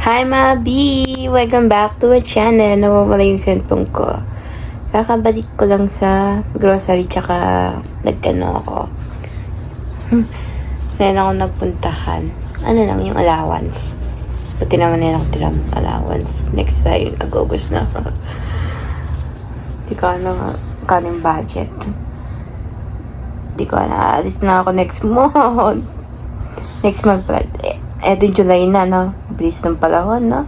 Hi Mabi! Welcome back to our channel. Nawawala yung cellphone ko. Kakabalik ko lang sa grocery tsaka nagkano ako. Ngayon ako nagpuntahan. Ano lang yung allowance. Buti naman na ako tirang allowance. Next time, August na. Di ko ano yung budget. Di ko na. Alis na ako next month. Next month pala. Eto July na, no? Bilis ng panahon, no?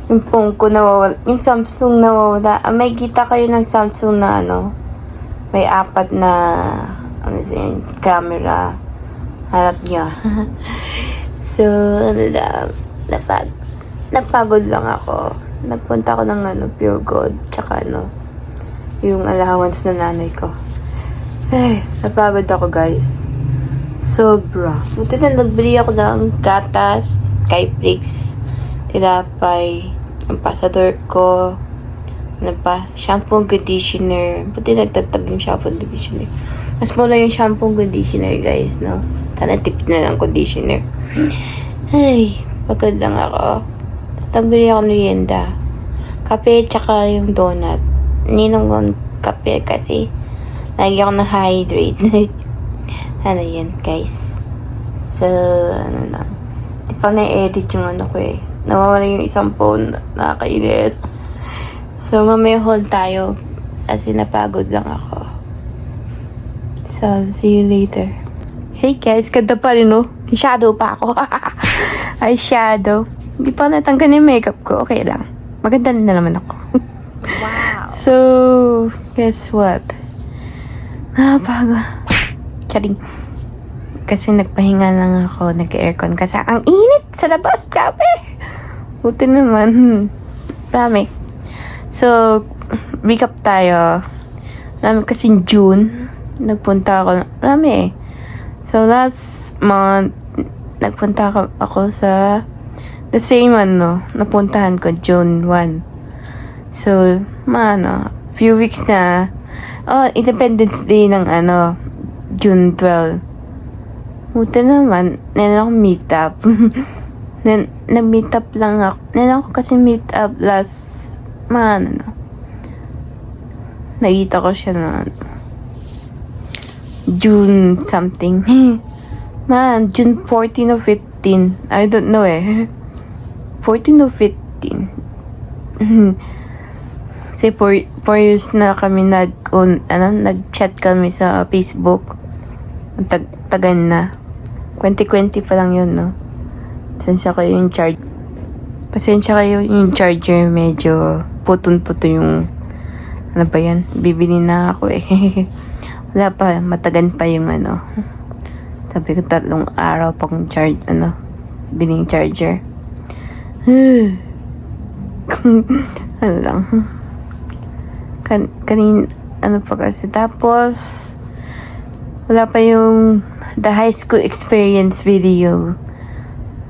Yung phone ko nawawala. Yung Samsung nawawala. May kita kayo ng Samsung na, ano? May 4 na, ano yun, camera. Harap niya. So, ano lang. Napagod lang ako. Nagpunta ako ng, Pure Gold. Tsaka, yung allowance na nanay ko. Ay, napagod ako, guys. Sobra. Buti na nagbili ako ng gatas, Skyflakes, tinapay, ang pasador ko, ano pa, shampoo and conditioner. Buti nagtatag yung shampoo and conditioner. Mas mula yung shampoo and conditioner, guys, no? Sana tipid na lang conditioner. Ay, pagod lang ako. Tapos nagbili ako ng merienda. Kape, tsaka yung donut. Ninong ko kape kasi lagi ako na-hydrate. Ano yan, guys. So, ano lang. Di pa na-edit yung ko eh. Nawawala yung isang phone. Nakakainis. So, mamaya hold tayo. Kasi napagod lang ako. So, see you later. Hey guys, ganda pa rin, no? Shadow pa ako. Ay, shadow. Hindi pa natanggal yung makeup ko. Okay lang. Maganda na naman ako. Wow. So, guess what? Napagod. Charing. Kasi nagpahinga lang ako, nag-aircon kasi ang init sa labas, grabe. Buti naman. Marami. So, recap tayo. Marami kasi June, nagpunta ako, marami eh. So, last month, nagpunta ako sa the same napuntahan ko, June 1. So, few weeks na. Oh, Independence Day ng June 12. Buti naman, nalan ako meet up. Nag-meet up lang ako. Nalan ako kasi meet up last, nakita ko siya na June something. June 14 o 15. I don't know eh. 14 o 15. Kasi 4 years na kami nag-chat kami sa Facebook. Tagal na. 2020 pa lang yun, no? Pasensya kayo yung charger. Medyo putun-puto yung ano ba yan? Bibili na ako eh. Wala pa. Matagan pa yung sabi ko 3 araw pang biling charger. Ano lang. Pa kasi. Tapos, wala pa yung the high school experience video.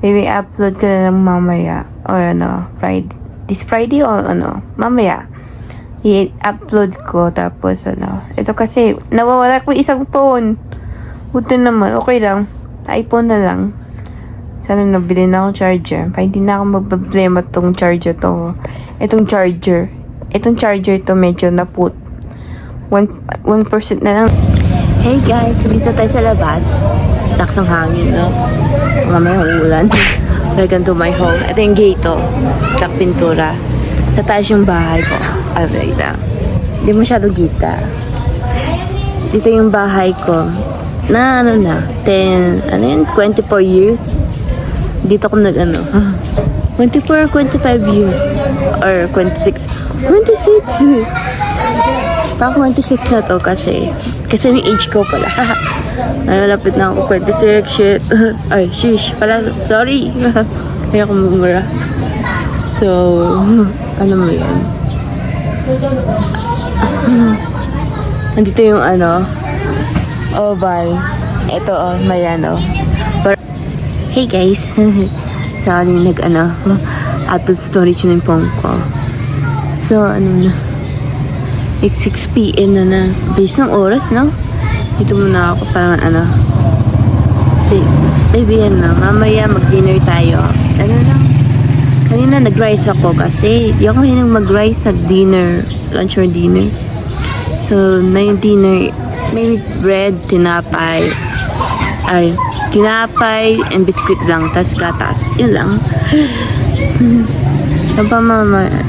Maybe upload ko na lang mamaya. Or Friday. This Friday o mamaya. I-upload ko. Tapos ito kasi, nawawala ko isang phone. Buti naman. Okay lang. iPhone na lang. Sana nabili na akong charger. Pa hindi na ako magproblema tong charger to. Itong charger to medyo naput. 1% na lang. Hey guys, dito tayo sa labas. Lakas ng hangin, no? Mamaya uulan. Welcome to my home. Ito yung gate, tsaka pintura. Sa taas yung bahay ko. Alright, hindi masyado kita. Dito yung bahay ko. 24 years. Dito ko 24 or 25 years. Or 26. Pang 26 na to kasi yung age ko pala. Nalapit na ako 26, shit. Ay, shish, pala, sorry. Kaya ko mumura. So, ano mo yun? Nandito yung oval. Ito, may hey guys. Sorry, out of storage na yung phone ko. So, like 6 p.m. na. Base ng oras, no? Dito muna ako para baby, mamaya mag-dinner tayo. Kanina nag-rice ako kasi di ako mahilig mag-rice sa dinner, lunch or dinner. So, na yung dinner, maybe bread, tinapay, and biscuit lang, tas gatas. Yun lang.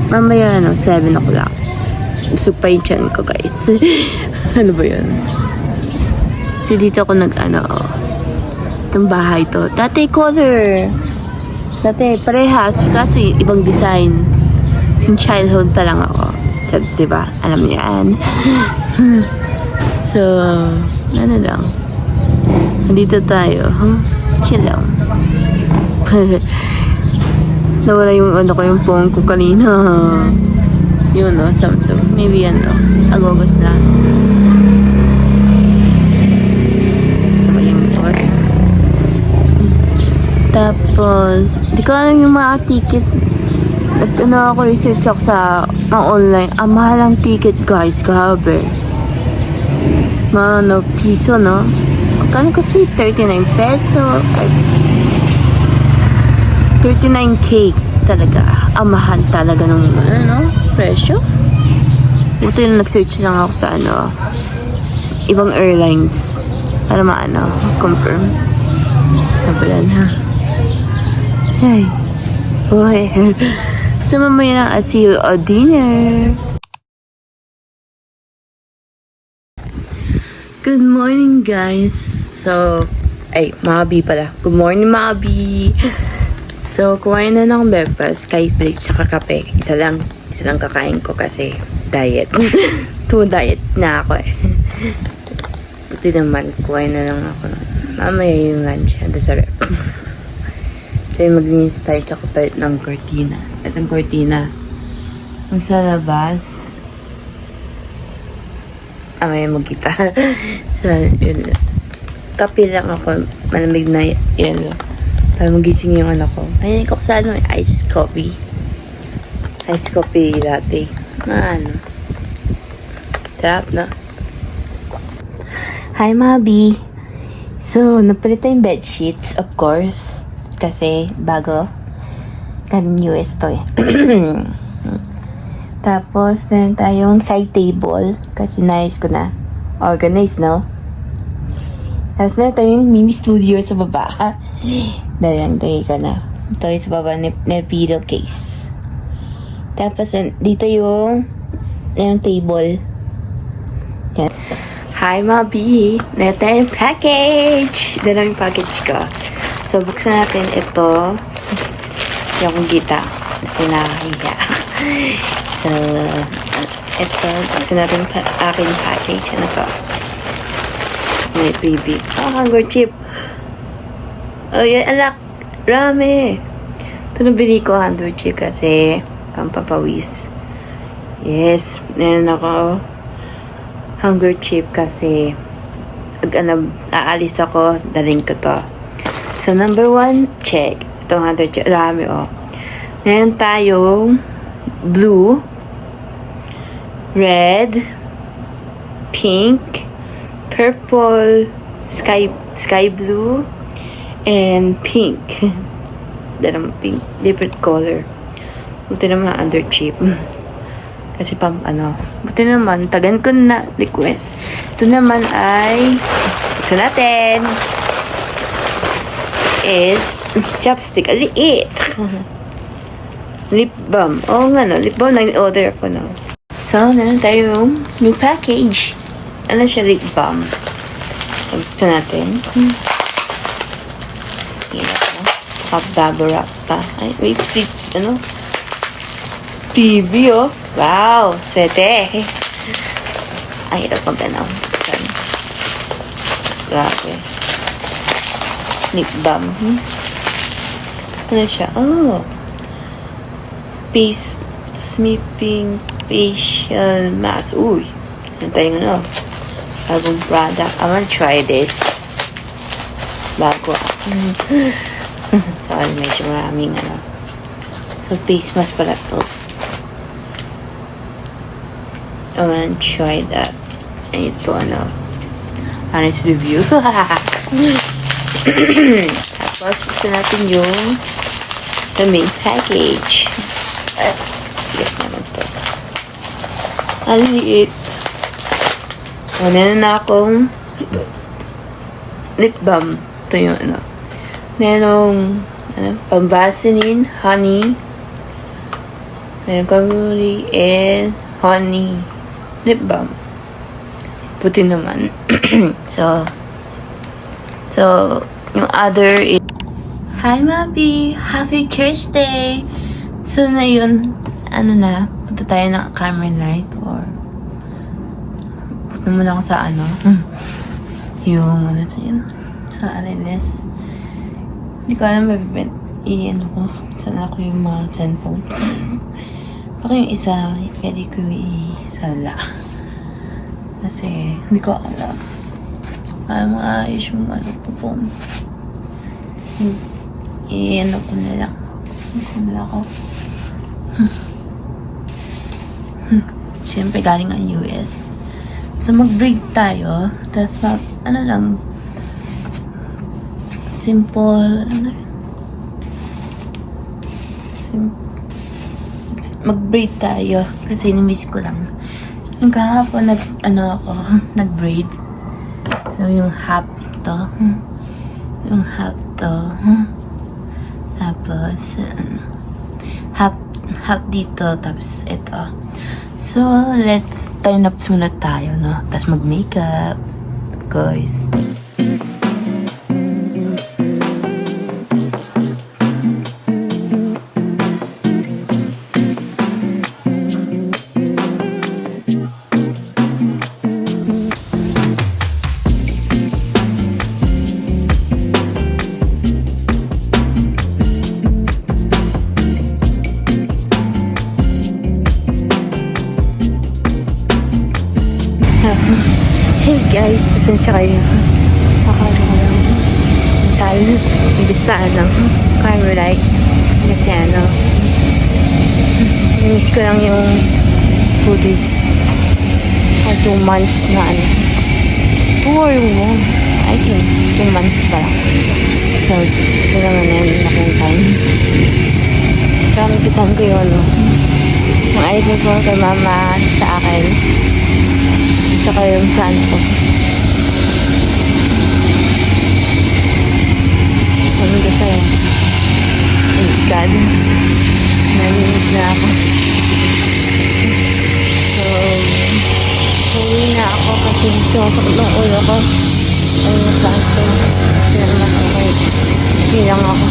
Mamaya 7 o'clock. Busog pa yung tiyan ko, guys. Ano ba yun? So, dito ako itong bahay to. Dati color. Dati parehas. Kaso ibang design. Since childhood pa lang ako. So, diba? Alam niyo yan. So, lang. Nandito tayo. Chill lang. Nawala yung yung phone ko kanina. Yun, Samsung. Maybe agogos na. Tapos, di ko alam yung mga ticket. Ako research ako sa online. Mahal ang ticket, guys. Grabe. Piso, no? Kano kasi 39 peso. 39K talaga. Mahal talaga ng presyo. Buti na nag-search lang ako sa ibang airlines para confirm. Ano yan, ha? Hey. Boy. So, mamaya na see you at dinner. Good morning, guys. So, mga B pala. Good morning, mga B. So, kumain na ng breakfast, kahit break, tsaka kape. Isa lang kakain ko kasi diet. Diet na ako Buti naman, kumain na lang ako. Mamaya yung lunch, ando sa rep. Kasi maglinis tayo, tsaka palit ng cortina. Itong cortina, magsalabas. May magkita. So, yun. Kape lang ako, malamig na yun. Para magising yung ko. Ayun ko sa iced coffee. Iced coffee latte. Sarap na. Hi, Mabi. So, napalit yung bedsheets, of course. Kasi, bago. Galing US to Tapos, meron tayong side table. Kasi nice ko na. Organized, no? Tapos, meron tayong mini studio sa baba. Dahil lang tayo ka na. Ito yung sa baba na pillowcase. Tapos, dito yung table. Yan. Hi, Mabi! Ito yung package! Ito lang yung package ko. So, buksan natin ito. Yung kita. Kasi nakahiya. So, ito. Buksan natin aking package. Ano to? May freebie. Hunger chip. Oh, yan, alak. Rami. Ito na bili ko, hunger chip kasi pampapawis. Yes. Meron ako hunger chip kasi aalis ako, daling ko to. So, number 1, check. Itong hunger chip. Rami, Meron tayong blue, red, pink, purple, sky blue, and pink. Dalawang pink. Different color. Buti naman under chip. Kasi buti naman, tagan ko na request. Ito naman ay, gusto natin, is chopstick. Aliit. Lip balm. Oo nga, no? Lip balm na order ako, no? So, nalang tayong new package. Ano siya, lip balm? So, gusto natin. Bubble wrap pa. Ay, wait, TV, Wow, swete. Ang hirap mag-ano. Grabe. Lip balm. Ano siya? Oh. Face Smithing Facial Mask. Uy. Ano tayong ano? Bagong product. I wanna try this. Bago. So, medyo maraming ano. So, face mask pala to. I wanna try that. And ito, ano. Honest review. Tapos, gusto natin yung the main package. Yes naman to. Ang liit. Wala na akong lip balm. Ito yung ano. Merong pang-Vaseline, honey. Merong Camuri and honey lip balm. Puti naman. So, yung other is Hi, Mabi! Happy Thursday! So, na yun, ano na, punta tayo ng Carmelite or punta muna ako sa ano, yung, ano sa Aliles. Hindi ko alam, i-ano ko, saan ako yung mga cellphone. Baka yung isa, pwede ko i-sala. Kasi, hindi ko alam. Para maayos yung ano ko phone. I-ano ko na lang. Ako. Siyempre, galing ang US. So, mag-break tayo. Tapos, ano lang, simple, mag-braid tayo kasi nimiss ko lang. Yung kahapon nag-braid. So yung half to. Yung half to. Tapos half dito tapos ito. So let's turn up muna tayo, no? Tapos mag-makeup. Guys. Hey guys, pasensya kayo. Akala ko lang sal, ibistaan ng Carmelite. Kasi ano, namiss ko lang yung 2 days or 2 months na ano. 2 or 1, I think 2 months pa lang. So, ito naman na yun akong time. Tsaka magpisan ko yun, no? Yung idol ko kay mama sa akin. Tsaka yung saan ko. Ano ba sa'yo? Oh God. Nalinig na ako. So, huwi na ako kasi sumasakot ng ulo ko. Ayun yung plan ko. Hindi naman ako. Hindi lang ako.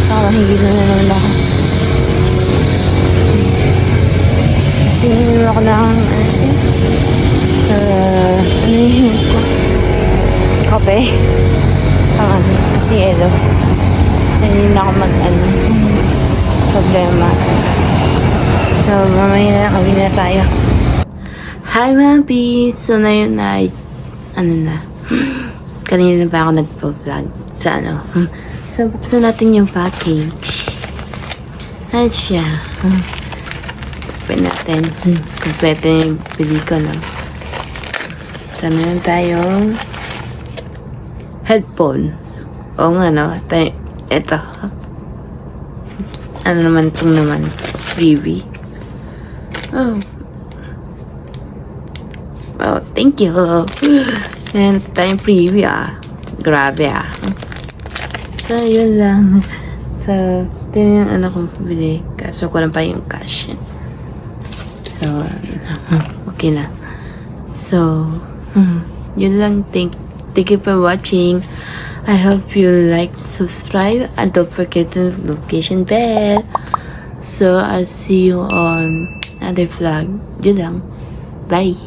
Saka mahigil na naman ako. Kasi hindi ako ng ano yun ko? Kape? Kasi elo. Hindi na ako problema. So, mamaya na lang, na tayo. Hi, Mabi! So, na yun na, kanina pa ako nagpa-vlog sa ano. So, buksan natin yung package. Ano siya? Open natin. Kompleto yung pili ko, no? So, meron tayong headphone. O nga, no? Ito. Ano naman itong naman? Freebie. Oh, thank you. Meron tayong freebie, Grabe, So, yun lang. So, ito yung ano kong pabili. Kaso ko lang pa yung cash. So, okay na. So, yun lang. Thank you for watching. I hope you like, subscribe, and don't forget the notification bell. So, I'll see you on another vlog. Yun lang. Bye!